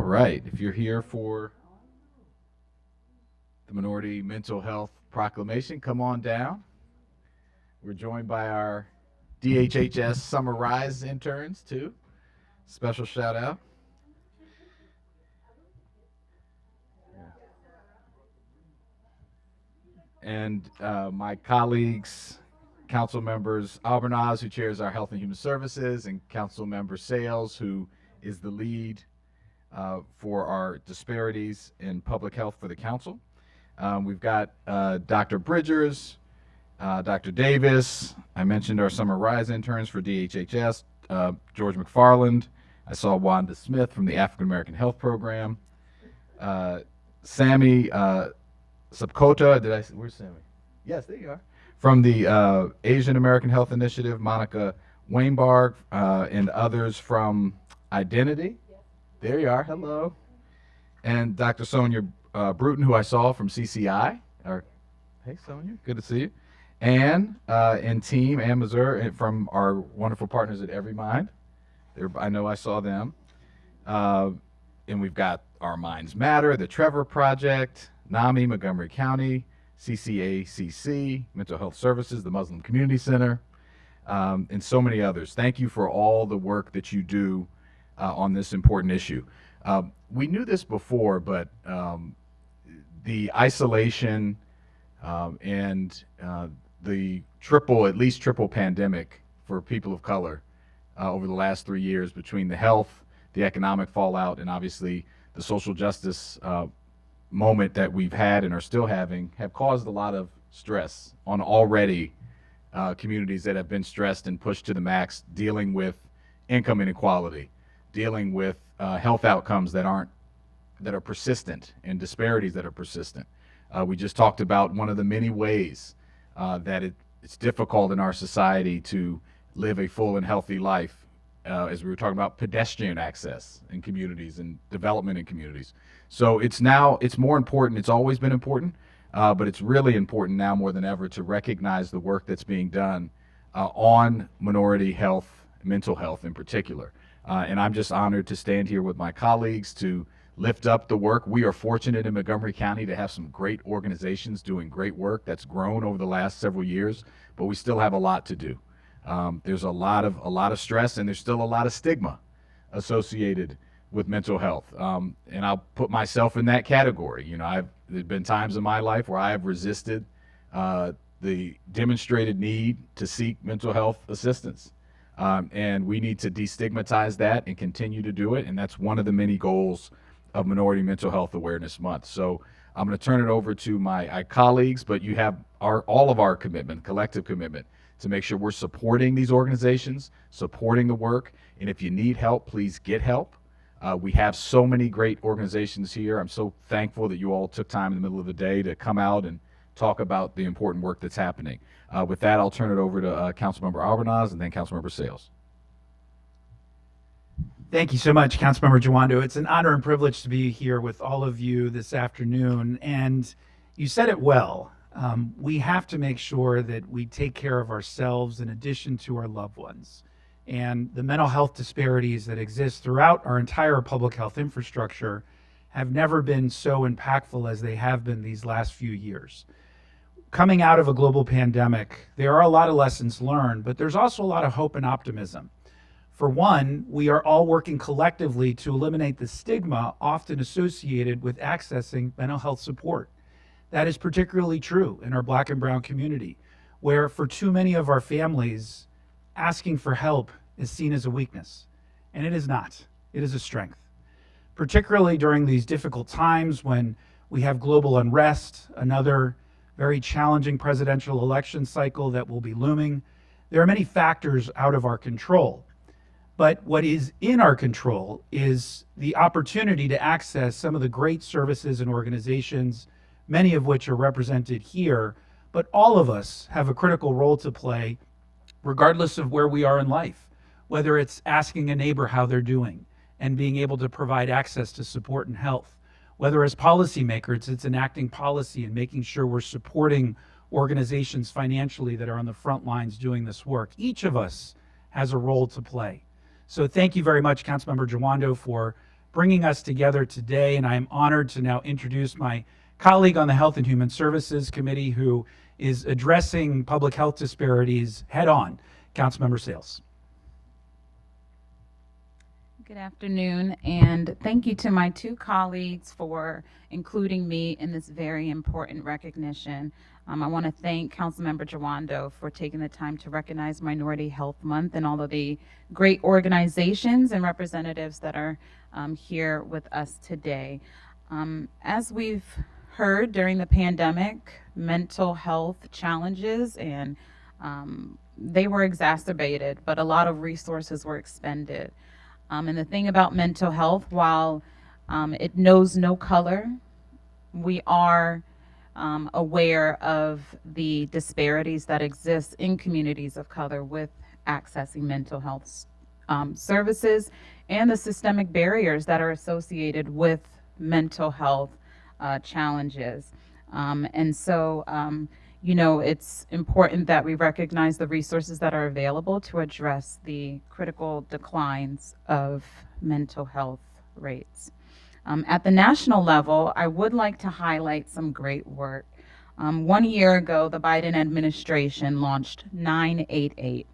right, if you're here for the Minority Mental Health Proclamation, come on down. We're joined by our DHHS Summer Rise interns, too. Special shout out. And my colleagues, council members Albornoz, who chairs our Health and Human Services, and council member Sayles, who is the lead for our disparities in public health for the council. We've got Dr. Bridgers, Dr. Davis. I mentioned our Summer Rise interns for DHHS, George McFarland. I saw Wanda Smith from the African American Health Program. Sammy Subkota, where's Sammy? Yes, there you are. From the Asian American Health Initiative, Monica Weinbarg, and others from Identity. There you are, hello. And Dr. Sonia Bruton, who I saw from CCI. Hey, Sonia, good to see you. Anne and team, Anne Mazur, from our wonderful partners at Every Mind. I know I saw them. And we've got Our Minds Matter, the Trevor Project, NAMI, Montgomery County, CCACC, Mental Health Services, the Muslim Community Center, and so many others. Thank you for all the work that you do on this important issue. We knew this before, but the isolation and the at least triple pandemic for people of color over the last 3 years between the health, the economic fallout, and obviously the social justice moment that we've had and are still having have caused a lot of stress on already communities that have been stressed and pushed to the max, dealing with income inequality, dealing with health outcomes that are persistent and disparities that are persistent. We just talked about one of the many ways that it's difficult in our society to live a full and healthy life, as we were talking about pedestrian access in communities and development in communities. So it's more important. It's always been important, but it's really important now more than ever to recognize the work that's being done on minority health, mental health in particular. And I'm just honored to stand here with my colleagues to lift up the work. We are fortunate in Montgomery County to have some great organizations doing great work that's grown over the last several years, but we still have a lot to do. There's a lot of stress, and there's still a lot of stigma associated with mental health. And I'll put myself in that category. You know, there's been times in my life where I have resisted the demonstrated need to seek mental health assistance. And we need to destigmatize that and continue to do it. And that's one of the many goals of Minority Mental Health Awareness Month. So I'm going to turn it over to my colleagues, but you have all of our commitment, collective commitment, to make sure we're supporting these organizations, supporting the work. And if you need help, please get help. We have so many great organizations here. I'm so thankful that you all took time in the middle of the day to come out and talk about the important work that's happening. With that, I'll turn it over to Councilmember Albornoz and then Councilmember Sayles. Thank you so much, Councilmember Jawando. It's an honor and privilege to be here with all of you this afternoon. And you said it well. We have to make sure that we take care of ourselves in addition to our loved ones. And the mental health disparities that exist throughout our entire public health infrastructure have never been so impactful as they have been these last few years. Coming out of a global pandemic, there are a lot of lessons learned, but there's also a lot of hope and optimism. For one, we are all working collectively to eliminate the stigma often associated with accessing mental health support. That is particularly true in our Black and Brown community, where for too many of our families, asking for help is seen as a weakness, and it is not. It is a strength. Particularly during these difficult times when we have global unrest, another very challenging presidential election cycle that will be looming, there are many factors out of our control. But what is in our control is the opportunity to access some of the great services and organizations, many of which are represented here, but all of us have a critical role to play regardless of where we are in life, whether it's asking a neighbor how they're doing and being able to provide access to support and health, whether as policymakers it's enacting policy and making sure we're supporting organizations financially that are on the front lines doing this work. Each of us has a role to play. So thank you very much, Councilmember Jawando, for bringing us together today. And I am honored to now introduce my colleague on the Health and Human Services Committee who is addressing public health disparities head on, Councilmember Sayles. Good afternoon, and thank you to my two colleagues for including me in this very important recognition. I want to thank Councilmember Jawando for taking the time to recognize Minority Health Month and all of the great organizations and representatives that are here with us today. As we've heard during the pandemic, mental health challenges and they were exacerbated, but a lot of resources were expended. And the thing about mental health, while it knows no color, we are aware of the disparities that exist in communities of color with accessing mental health services and the systemic barriers that are associated with mental health challenges. And so, you know, it's important that we recognize the resources that are available to address the critical declines of mental health rates. At the national level, I would like to highlight some great work. 1 year ago, the Biden administration launched 988,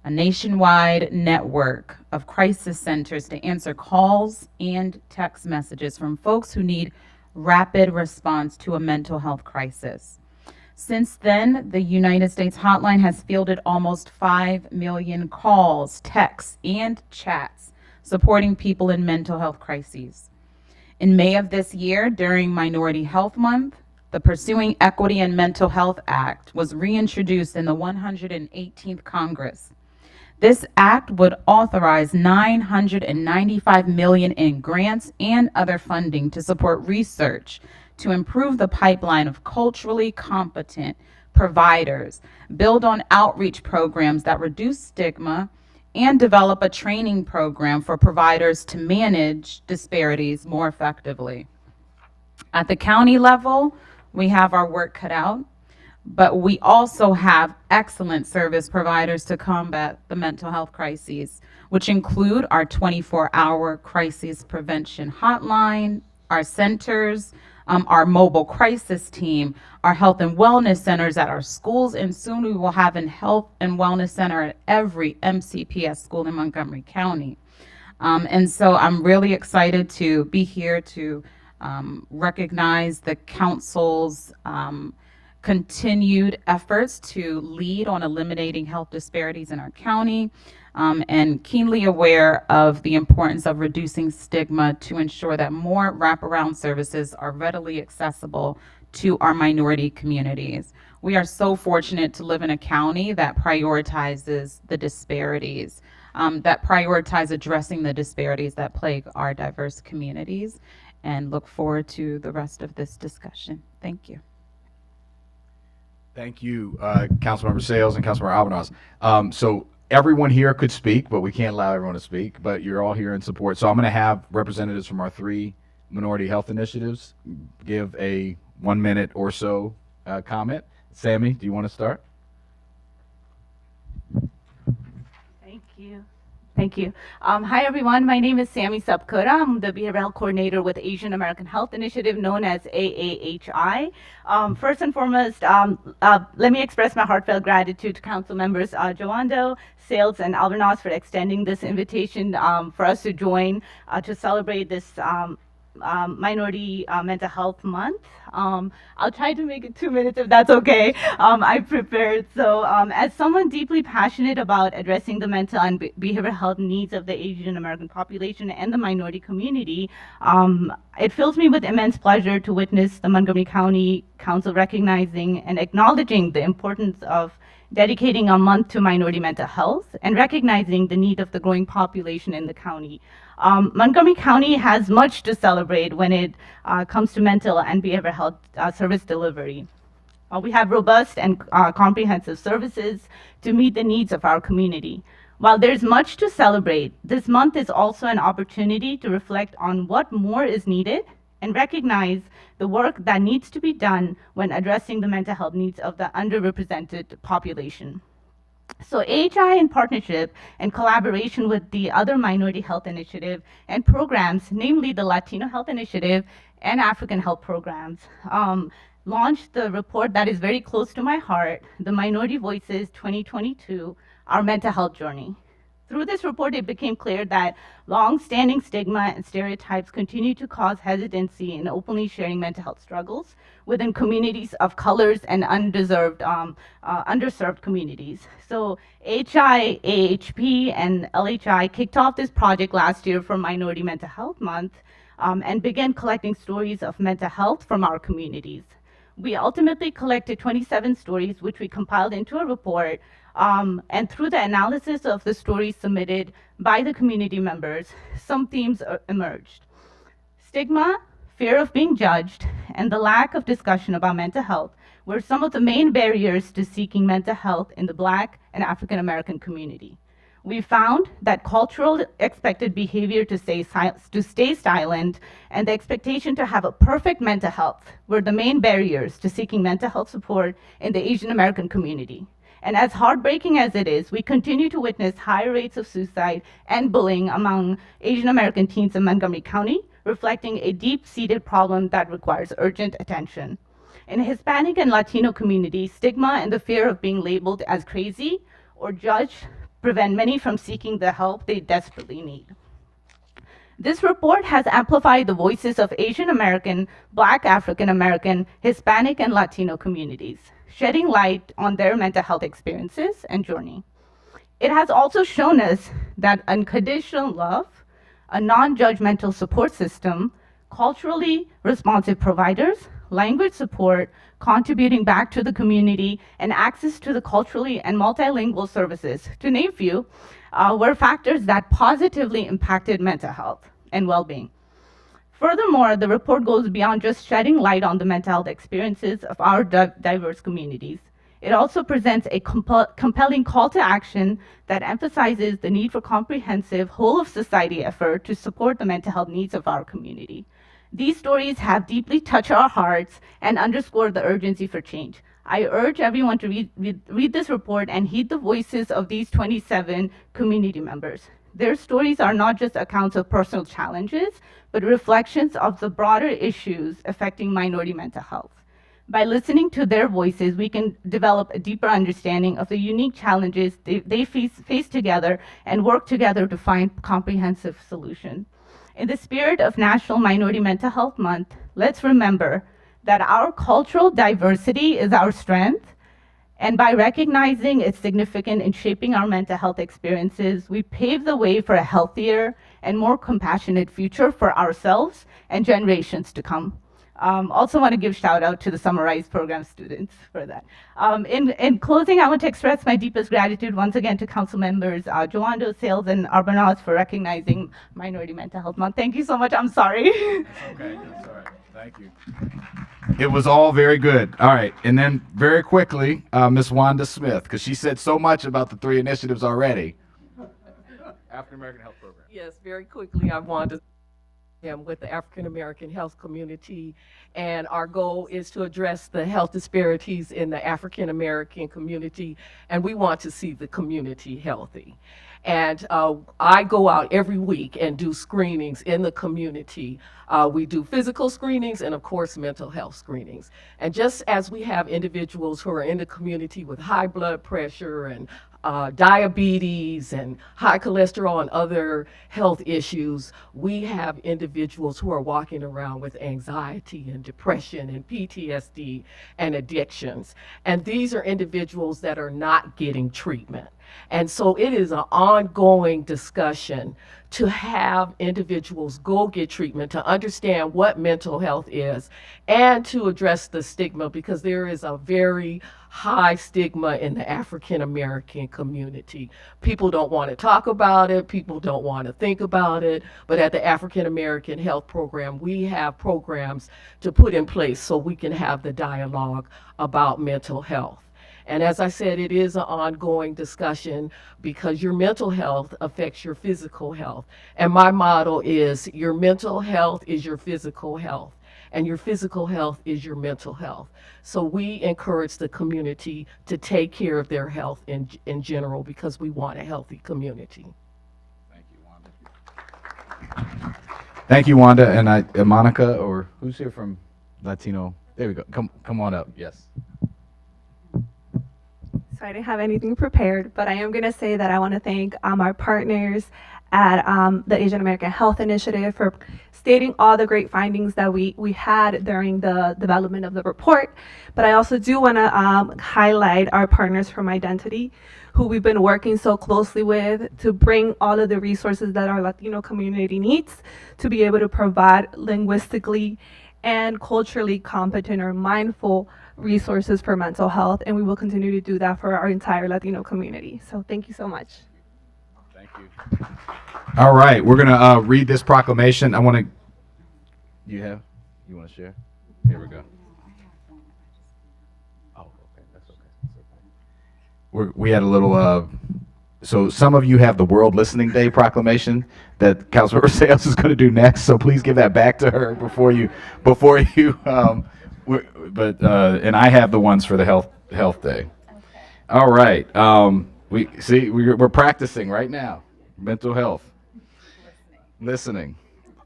a nationwide network of crisis centers to answer calls and text messages from folks who need rapid response to a mental health crisis. Since then, the United States hotline has fielded almost 5 million calls, texts, and chats supporting people in mental health crises. In May of this year, during Minority Health Month, the Pursuing Equity and Mental Health Act was reintroduced in the 118th Congress. This act would authorize $995 million in grants and other funding to support research to improve the pipeline of culturally competent providers, build on outreach programs that reduce stigma, and develop a training program for providers to manage disparities more effectively. At the county level, we have our work cut out, but we also have excellent service providers to combat the mental health crises, which include our 24-hour crisis prevention hotline, our centers, our mobile crisis team, our health and wellness centers at our schools, and soon we will have a health and wellness center at every MCPS school in Montgomery County. And so I'm really excited to be here to recognize the council's continued efforts to lead on eliminating health disparities in our county, and keenly aware of the importance of reducing stigma to ensure that more wraparound services are readily accessible to our minority communities. We are so fortunate to live in a county that prioritizes the disparities, that prioritize addressing the disparities that plague our diverse communities, and look forward to the rest of this discussion. Thank you. Thank you, Councilmember Sayles and Councilmember Albornoz. So everyone here could speak, but we can't allow everyone to speak, but you're all here in support. So I'm going to have representatives from our 3 minority health initiatives give a 1 minute or so comment. Sammy, do you want to start? Thank you. Thank you. Hi, everyone. My name is Sammy Subkura. I'm the Behavioral Health Coordinator with Asian American Health Initiative, known as AAHI. First and foremost, let me express my heartfelt gratitude to Council Members Jawando, Sayles, and Albornoz for extending this invitation for us to join to celebrate this Minority Mental Health Month. I'll try to make it 2 minutes if that's okay. I prepared. So as someone deeply passionate about addressing the mental and behavioral health needs of the Asian American population and the minority community, it fills me with immense pleasure to witness the Montgomery County Council recognizing and acknowledging the importance of dedicating a month to minority mental health and recognizing the need of the growing population in the county. Montgomery County has much to celebrate when it comes to mental and behavioral health service delivery. We have robust and comprehensive services to meet the needs of our community. While there's much to celebrate, this month is also an opportunity to reflect on what more is needed and recognize the work that needs to be done when addressing the mental health needs of the underrepresented population. So AHI, in partnership and collaboration with the other minority health initiative and programs, namely the Latino Health Initiative and African Health Programs, launched the report that is very close to my heart, the Minority Voices 2022, Our Mental Health Journey. Through this report, it became clear that long-standing stigma and stereotypes continue to cause hesitancy in openly sharing mental health struggles within communities of colors and underserved communities. So HI, AHP, and LHI kicked off this project last year for Minority Mental Health Month and began collecting stories of mental health from our communities. We ultimately collected 27 stories, which we compiled into a report. And through the analysis of the stories submitted by the community members, some themes emerged. Stigma, fear of being judged, and the lack of discussion about mental health were some of the main barriers to seeking mental health in the Black and African American community. We found that cultural expected behavior to stay silent and the expectation to have a perfect mental health were the main barriers to seeking mental health support in the Asian American community. And as heartbreaking as it is, we continue to witness high rates of suicide and bullying among Asian American teens in Montgomery County, reflecting a deep-seated problem that requires urgent attention. In the Hispanic and Latino community, stigma and the fear of being labeled as crazy or judged prevent many from seeking the help they desperately need. This report has amplified the voices of Asian American, Black, African American, Hispanic, and Latino communities, shedding light on their mental health experiences and journey. It has also shown us that unconditional love, a non-judgmental support system, culturally responsive providers, language support, contributing back to the community, and access to the culturally and multilingual services, to name few, were factors that positively impacted mental health and well-being. Furthermore, the report goes beyond just shedding light on the mental health experiences of our diverse communities. It also presents a compelling call to action that emphasizes the need for comprehensive, whole-of-society effort to support the mental health needs of our community. These stories have deeply touched our hearts and underscore the urgency for change. I urge everyone to read this report and heed the voices of these 27 community members. Their stories are not just accounts of personal challenges, but reflections of the broader issues affecting minority mental health. By listening to their voices, we can develop a deeper understanding of the unique challenges they face together and work together to find comprehensive solutions. In the spirit of National Minority Mental Health Month, let's remember that our cultural diversity is our strength, and by recognizing its significance in shaping our mental health experiences, we pave the way for a healthier and more compassionate future for ourselves and generations to come. Also want to give shout out to the Summarize program students for that. In closing, I want to express my deepest gratitude once again to Councilmembers Jawando, Sayles, and Albornoz for recognizing Minority Mental Health Month. Thank you so much. I'm sorry. Okay, that's all right. Thank you. It was all very good. All right, and then very quickly, Ms. Wanda Smith, because she said so much about the three initiatives already. African American Health Program. Yes, very quickly, I want to with the African American health community, and our goal is to address the health disparities in the African American community, and we want to see the community healthy. And I go out every week and do screenings in the community. We do physical screenings and, of course, mental health screenings. And just as we have individuals who are in the community with high blood pressure and diabetes and high cholesterol and other health issues, we have individuals who are walking around with anxiety and depression and PTSD and addictions. And these are individuals that are not getting treatment. And so it is an ongoing discussion to have individuals go get treatment, to understand what mental health is, and to address the stigma, because there is a very high stigma in the African American community. People don't want to talk about it, people don't want to think about it, but at the African American Health Program, we have programs to put in place so we can have the dialogue about mental health. And as I said, it is an ongoing discussion because your mental health affects your physical health. And my motto is your mental health is your physical health. and your physical health is your mental health. So we encourage the community to take care of their health in general because we want a healthy community. Thank you, Wanda. Thank you, Wanda. And Monica, or who's here from Latino? There we go. Come on up. Yes. So I didn't have anything prepared, but I am going to say that I want to thank our partners at the Asian American Health Initiative for stating all the great findings that we had during the development of the report. But I also do want to highlight our partners from Identity, who we've been working so closely with to bring all of the resources that our Latino community needs to be able to provide linguistically and culturally competent or mindful resources for mental health, and we will continue to do that for our entire Latino community. So thank you so much. Thank you. All right, we're gonna read this proclamation. You want to share? Here we go. Oh, okay, that's okay. We had a little. So some of you have the World Listening Day proclamation that Councilmember Sayles is going to do next. So please give that back to her before you. And I have the ones for the health day. Okay. All right. We're practicing right now. Mental health. Listening.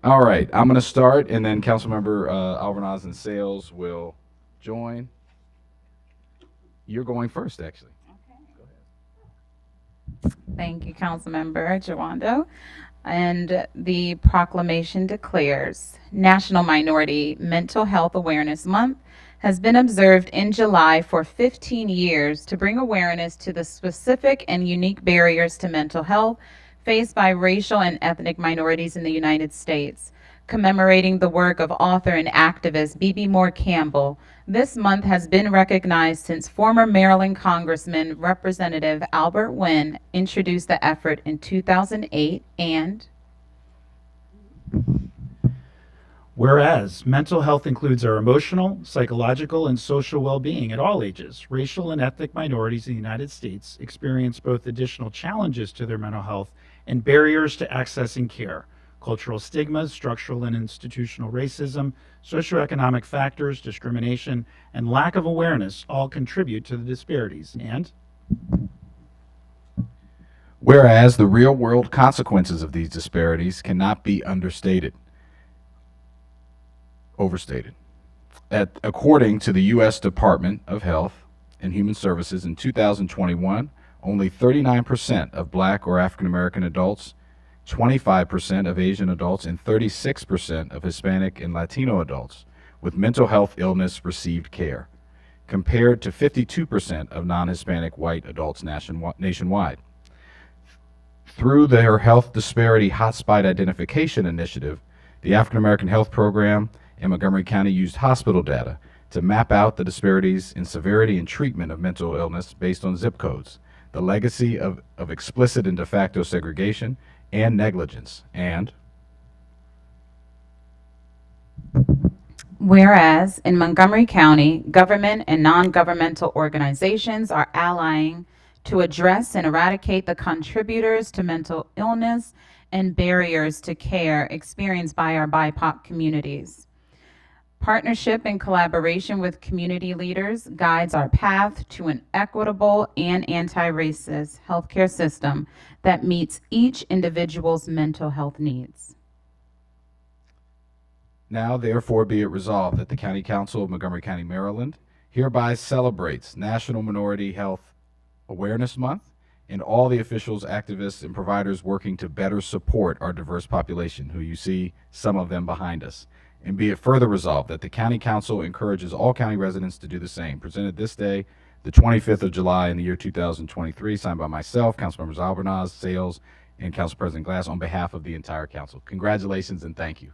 All right. I'm going to start, and then Councilmember Albornoz and Sayles will join. You're going first, actually. Thank you, Councilmember Jawando. And the proclamation declares National Minority Mental Health Awareness Month has been observed in July for 15 years to bring awareness to the specific and unique barriers to mental health faced by racial and ethnic minorities in the United States. Commemorating the work of author and activist B.B. Moore Campbell, this month has been recognized since former Maryland Congressman Representative Albert Wynn introduced the effort in 2008, and whereas mental health includes our emotional, psychological, and social well-being at all ages, racial and ethnic minorities in the United States experience both additional challenges to their mental health and barriers to accessing care. Cultural stigmas, structural and institutional racism, socioeconomic factors, discrimination, and lack of awareness all contribute to the disparities. And whereas the real-world consequences of these disparities cannot be overstated. According to the U.S. Department of Health and Human Services, in 2021, only 39% of Black or African American adults, 25% of Asian adults, and 36% of Hispanic and Latino adults with mental health illness received care, compared to 52% of non-Hispanic white adults nationwide. Through their Health Disparity Hotspot Identification Initiative, the African American Health Program in Montgomery County used hospital data to map out the disparities in severity and treatment of mental illness based on zip codes, the legacy of explicit and de facto segregation and negligence. And whereas in Montgomery County, government and non-governmental organizations are allying to address and eradicate the contributors to mental illness and barriers to care experienced by our BIPOC communities. Partnership and collaboration with community leaders guides our path to an equitable and anti-racist healthcare system that meets each individual's mental health needs. now therefore be it resolved that the County Council of Montgomery County, Maryland hereby celebrates National Minority Health Awareness Month and all the officials, activists, and providers working to better support our diverse population, who you see some of them behind us. And be it further resolved that the County Council encourages all county residents to do the same. Presented this day, the 25th of July in the year 2023, signed by myself, Councilmembers Albornoz, Sayles, and Council President Glass on behalf of the entire council. Congratulations and thank you.